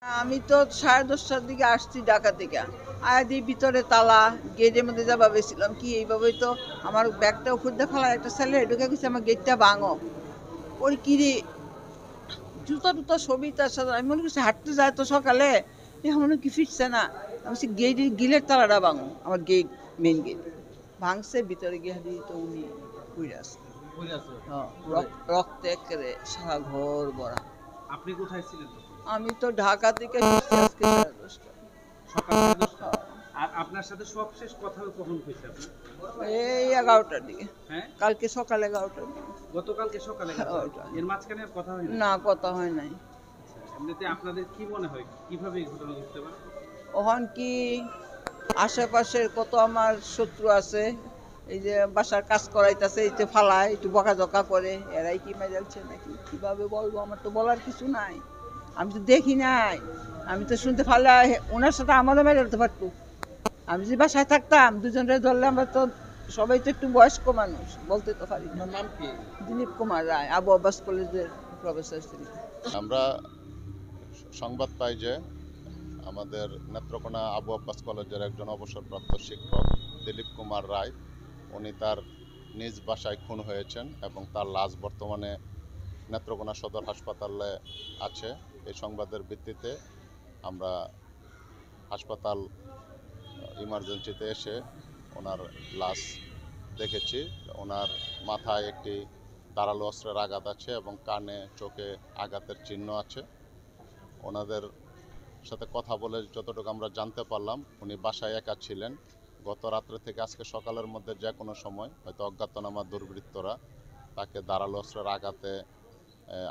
আমি তো 10:30টার দিকে আসছি ঢাকা থেকে। আয়া ভিতরে তালা, গেটের মধ্যে যাবা গেছিলাম কি এইভাবেই তো আমার ব্যাগটা উপর দিয়ে ফেলার একটা ছেলে ঢুকে গেছে আমার গেটটা ভাঙো। ওর কি রে জুতা টুতা সবই তার সাথে আমি মনে করছি হাঁটতে যায় তো সকালে এখনো কি ফিরছে না। আমি বলছি গেটের গিলের তালাটা ভাঙো আমার গেট মেন গেট ভাঙছে ভিতরে গিয়ে দিই তো উনি উড়ে আসছে। রক্তে একেবারে সারা ঘর ভরা। আপনি কোথায় ছিলেন তখন? আমি তো ঢাকা থেকে ফিরছি আজকে 10:30টায়। সকাল 10:30 আর আপনার সাথে সবশেষ কথা কখন হয়েছে আপনার? এই 11টার দিকে। হ্যাঁ, কালকে সকাল 11টার দিকে। গতকালকে সকালে এর মাঝখানে আর কথা হয়নি? না কথা হয় নাই। এমনিতে আপনাদের কি মনে হয় কিভাবে এই ঘটনা ঘটতে পারে? ওখান কি আশেপাশের কত আমার শত্রু আছে এই যে বাসার কাজ করাইতেছে এই যে ফালায় একটু বকাঝকা করে এরাই কি মেজালছে নাকি কিভাবে বলবো আমার তো বলার কিছু নাই। আমি তো দেখি নাই। আমি তো শুনতে ফালা ওনার সাথে আমারও মেজালতে পারতো। আমি যদি বাসায় থাকতাম দুজনরে ধরলে আমরা তো সবাই তো একটু বয়স্ক মানুষ বলতে তো পারি না। নাম কি? দিলীপ কুমার রায় আবু আব্বাস কলেজের প্রফেসর ছিলেন। আমরা সংবাদ পাই যে আমাদের নেত্রকোনা আবু আব্বাস কলেজের একজন অবসরপ্রাপ্ত শিক্ষক দিলীপ কুমার রায় উনি তার নিজ বাসায় খুন হয়েছেন এবং তার লাশ বর্তমানে নেত্রকোনা সদর হাসপাতালে আছে। এই সংবাদের ভিত্তিতে আমরা হাসপাতাল ইমার্জেন্সিতে এসে ওনার লাশ দেখেছি। ওনার মাথায় একটি ধারালো অস্ত্রের আঘাত আছে এবং কানে চোখে আঘাতের চিহ্ন আছে। ওনাদের সাথে কথা বলে যতটুকু আমরা জানতে পারলাম উনি বাসায় একা ছিলেন। গত রাত্রে থেকে আজকে সকালের মধ্যে যে কোনো সময় হয়তো অজ্ঞাতনামা দুর্বৃত্তরা তাকে ধারালো অস্ত্রের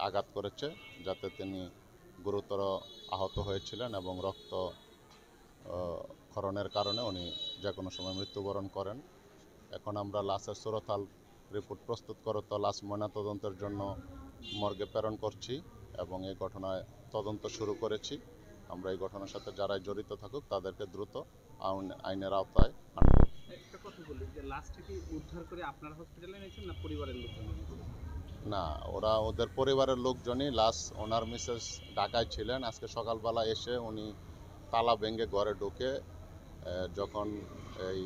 আঘাত করেছে, যাতে তিনি গুরুতর আহত হয়েছিলেন এবং রক্ত ক্ষরণের কারণে উনি যে কোনো সময় মৃত্যুবরণ করেন। এখন আমরা লাশের সুরতাল রিপোর্ট প্রস্তুত করে তো লাশ ময়নাতদন্তের জন্য মর্গে প্রেরণ করছি এবং এই ঘটনায় তদন্ত শুরু করেছি। আমরা এই ঘটনার সাথে যারাই জড়িত থাকুক তাদেরকে দ্রুত আইনের আওতায় আনব। একটা কথা বলি যে লাস্টে কি উদ্ধার করে আপনার হসপিটালে এনেছেন না পরিবারের লোকজন? না, ওরা ওদের পরিবারের লোকজনই লাশ ওনার মিসেস ঢাকায় ছিলেন। আজকে সকালবেলা এসে উনি তালা ভেঙে ঘরে ঢুকে যখন এই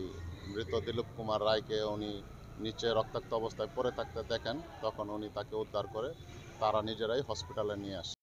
মৃত দিলীপ কুমার রায়কে উনি নিচে রক্তাক্ত অবস্থায় পড়ে থাকতে দেখেন তখন উনি তাকে উদ্ধার করে তারা নিজেরাই হসপিটালে নিয়ে আসে।